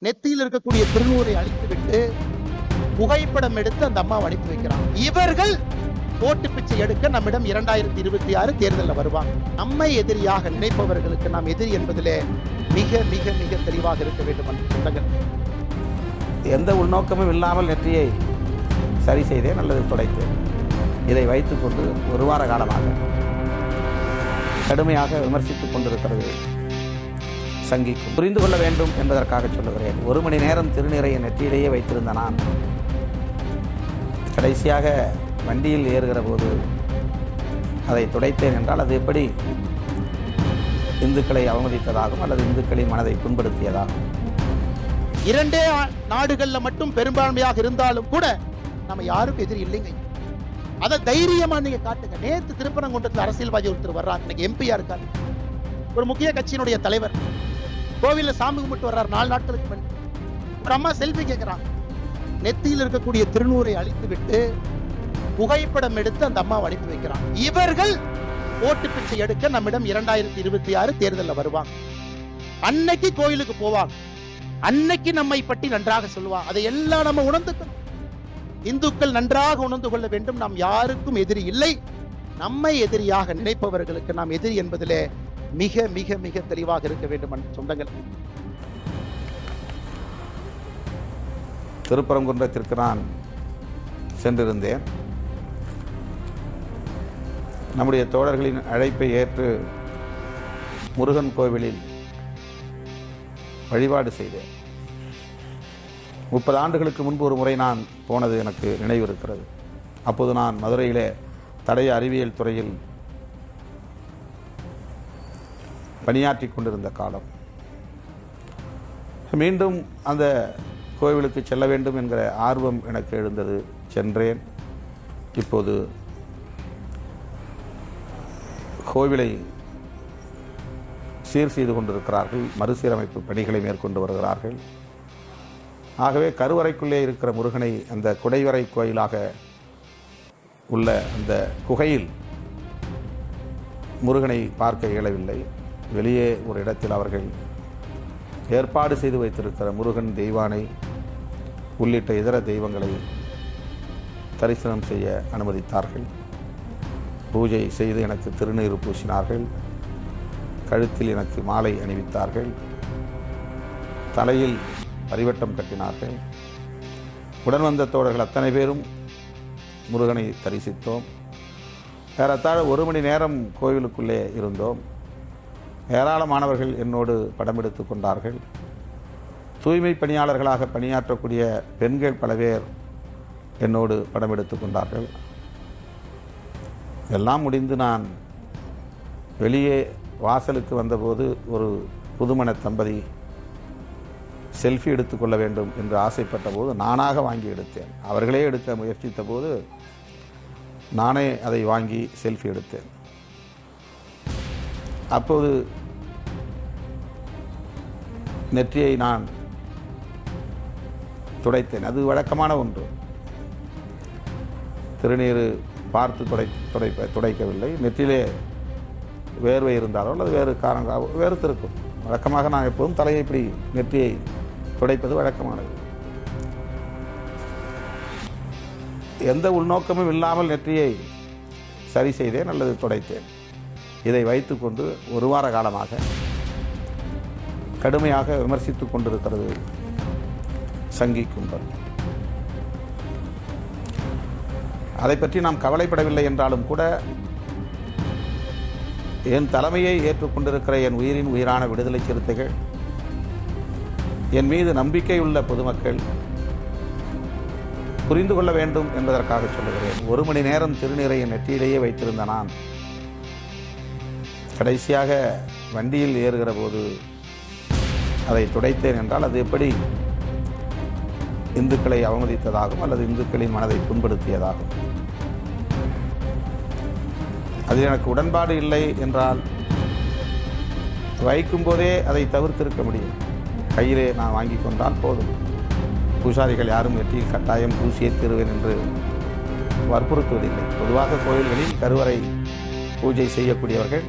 நெத்தியில் இருக்கக்கூடிய திருநூறை அழித்துவிட்டு புகைப்படம் எடுத்து அந்த அம்மாவை அனுப்பி வைக்கிறாங்க. இவர்கள் ஓட்டு பிச்சை எடுக்க நம்மிடம் 2026 தேர்தலில் வருவாங்க. நம்மை எதிரியாக நினைப்பவர்களுக்கு நாம் எதிரி என்பதிலே மிக மிக மிக தெளிவாக இருக்க வேண்டும் என்று சொந்தங்கள். எந்த உள்நோக்கமும் இல்லாமல் நெற்றியை சரி செய்தேன் அல்லது துடைத்தேன். இதை வைத்துக்கொண்டு ஒரு வார காலமாக கடுமையாக விமர்சித்துக் கொண்டிருக்கிறது சங்கிக்கும். புரிந்து கொள்ள வேண்டும் என்பதற்காக சொல்லுகிறேன். 1 மணி நேரம் திருநீரையை நெற்றியிலேயே வைத்திருந்த நான் கடைசியாக வண்டியில் ஏறுகிற போது அதை துடைத்தேன் என்றால் அது எப்படி இந்துக்களை அவமதித்ததாகும் அல்லது இந்துக்களின் மனதை புண்படுத்தியதாகும். 2 நாடுகள்ல மட்டும் பெரும்பான்மையாக இருந்தாலும் கூட நம்ம யாருக்கும் எதிரி இல்லைங்க. அதை தைரியமா நீங்க காட்டுங்க. நேற்று திருப்பரங்குன்றத்தில் அரசியல்வாதி ஒருத்தர் வர்றார், இன்னைக்கு எம்பியா இருக்காரு, ஒரு முக்கிய கட்சியினுடைய தலைவர், கோவில்ல சாமி கும்பிட்டு வர்றார். 4 நாட்களுக்கு முன்னாடி ஒரு அம்மா செல்ஃபி கேட்கிறாங்க. நெத்தியில் இருக்கக்கூடிய திருநூறை அழித்து விட்டு புகைப்படம் எடுத்து அந்த அம்மாவை அனுப்பி வைக்கிறாங்க. இவர்கள் ஓட்டு பிச்சை எடுக்க நம்மிடம் 2026 தேர்தலில் வருவாங்க. அன்னைக்கு கோயிலுக்கு போவாங்க, அன்னைக்கு நம்மை பற்றி நன்றாக சொல்லுவாங்க. அதை எல்லாம் நம்ம உணர்ந்துக்கணும். இந்துக்கள் நன்றாக உணர்ந்து கொள்ள வேண்டும். நாம் யாருக்கும் எதிரி இல்லை. நம்மை எதிரியாக நினைப்பவர்களுக்கு நாம் எதிரி என்பதிலே மிக மிக மிக தெளிவாக இருக்க வேண்டும் என்று சொந்தங்கள். திருப்பரங்குன்றத்திற்கு நான் சென்றிருந்தேன். நம்முடைய தோழர்களின் அழைப்பை ஏற்று முருகன் கோவிலில் வழிபாடு செய்தேன். 30 ஆண்டுகளுக்கு முன்பு ஒரு முறை நான் போனது எனக்கு நினைவு இருக்கிறது. அப்போது நான் மதுரையிலே தடய அறிவியல் துறையில் பணியாற்றி கொண்டிருந்த காலம். மீண்டும் அந்த கோவிலுக்கு செல்ல வேண்டும் என்கிற ஆர்வம் எனக்கு எழுந்தது. சென்றேன். இப்போது கோவிலை சீர் செய்து கொண்டிருக்கிறார்கள், மறுசீரமைப்பு பணிகளை மேற்கொண்டு வருகிறார்கள். ஆகவே கருவறைக்குள்ளே இருக்கிற முருகனை அந்த குடைவரை கோயிலாக உள்ள அந்த குகையில் முருகனை பார்க்க இயலவில்லை. வெளியே ஒரு இடத்தில் அவர்கள் ஏற்பாடு செய்து வைத்திருக்கிற முருகன் தெய்வானை உள்ளிட்ட இதர தெய்வங்களை தரிசனம் செய்ய அனுமதித்தார்கள். பூஜை செய்து எனக்கு திருநீறு பூசினார்கள். கழுத்தில் எனக்கு மாலை அணிவித்தார்கள். தலையில் பரிவட்டம் கட்டினார்கள். உடன் வந்த தோழர்கள் அத்தனை பேரும் முருகனை தரிசித்தோம். ஏறத்தாழ 1 மணி நேரம் கோவிலுக்குள்ளே இருந்தோம். ஏராளமானவர்கள் என்னோடு படம் எடுத்து கொண்டார்கள். தூய்மை பணியாளர்களாக பணியாற்றக்கூடிய பெண்கள் பல பேர் என்னோடு படம் எடுத்து கொண்டார்கள். எல்லாம் முடிந்து நான் வெளியே வாசலுக்கு வந்தபோது ஒரு புதுமண தம்பதி செல்ஃபி எடுத்துக்கொள்ள வேண்டும் என்று ஆசைப்பட்ட போது நானாக வாங்கி எடுத்தேன். அவர்களே எடுக்க முயற்சித்த போது நானே அதை வாங்கி செல்ஃபி எடுத்தேன். அப்போது நெற்றியை நான் துடைத்தேன். அது வழக்கமான ஒன்று. திருநீர் பார்த்து துடைக்கவில்லை. நெற்றிலே வேர்வை இருந்தாலோ அல்லது வேறு காரணங்களாக வேறுத்திருக்கும். வழக்கமாக நான் எப்போதும் தலையை இப்படி நெற்றியை துடைப்பது வழக்கமானது. எந்த உள்நோக்கமும் இல்லாமல் நெற்றியை சரி செய்தேன் அல்லது துடைத்தேன். இதை வைத்துக்கொண்டு ஒரு வார காலமாக கடுமையாக விமர்சித்துக் கொண்டிருக்கிறது சங்கி கும்பல். அதை பற்றி நாம் கவலைப்படவில்லை என்றாலும் கூட என் தலைமையை ஏற்றுக்கொண்டிருக்கிற என் உயிரின் உயிரான விடுதலை சிறுத்தைகள், என் மீது நம்பிக்கையுள்ள பொதுமக்கள் புரிந்து கொள்ள வேண்டும் என்பதற்காக சொல்லுகிறேன். 1 மணி நேரம் திருநீரை என் நெற்றியிலேயே வைத்திருந்த நான் கடைசியாக வண்டியில் ஏறுகிற போது அதை துடைத்தேன் என்றால் அது எப்படி இந்துக்களை அவமதித்ததாகும் அல்லது இந்துக்களின் மனதை புண்படுத்தியதாகும். அதில் எனக்கு உடன்பாடு இல்லை என்றால் வைக்கும்போதே அதை தவிர்த்திருக்க முடியும். கையிலே நான் வாங்கி கொண்டால் போதும். பூசாரிகள் யாரும் நெற்றியில் கட்டாயம் பூசியே தீருவேன் என்று வற்புறுத்துவதில்லை. பொதுவாக கோயில்களில் கருவறை பூஜை செய்யக்கூடியவர்கள்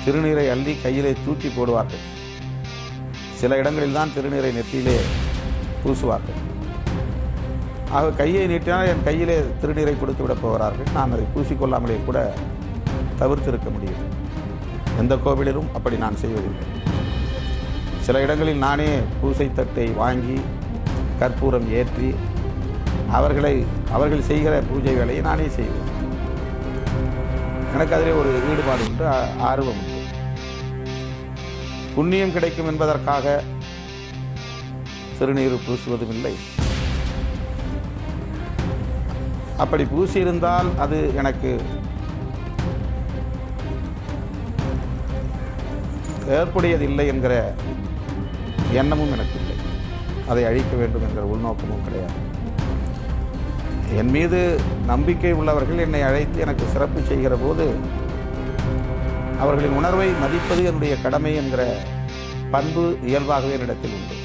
திருநீரை அள்ளி கையிலே தூக்கி போடுவார்கள். சில இடங்களில் தான் திருநீரை நெற்றியிலே பூசுவார்கள். ஆக கையை நீட்டினால் என் கையிலே திருநீரை கொடுத்து விடப் போகிறார்கள். நான் அதை பூசிக்கொள்ளாமலே கூட தவிர்த்திருக்க முடியும். எந்த கோவிலிலும் அப்படி நான் செய்வதில்லை. சில இடங்களில் நானே பூசை தட்டை வாங்கி கற்பூரம் ஏற்றி அவர்கள் செய்கிற பூஜை வேலையை நானே செய்வேன். எனக்கு அதிலே ஒரு ஈடுபாடு உண்டு, ஆர்வம் உண்டு. புண்ணியம் கிடைக்கும் என்பதற்காக திருநீர் பூசுவதும் இல்லை. அப்படி பூசியிருந்தால் அது எனக்கு ஏற்புடையதில்லை என்கிற எண்ணமும் எனக்கு இல்லை. அதை அழிக்க வேண்டும் என்கிற உள்நோக்கமும் கிடையாது. என் மீது நம்பிக்கை உள்ளவர்கள் என்னை அழைத்து எனக்கு சிறப்பு செய்கிற போது அவர்களின் உணர்வை மதிப்பது என்னுடைய கடமை என்கிற பண்பு இயல்பாகவே என்னிடத்தில் உண்டு.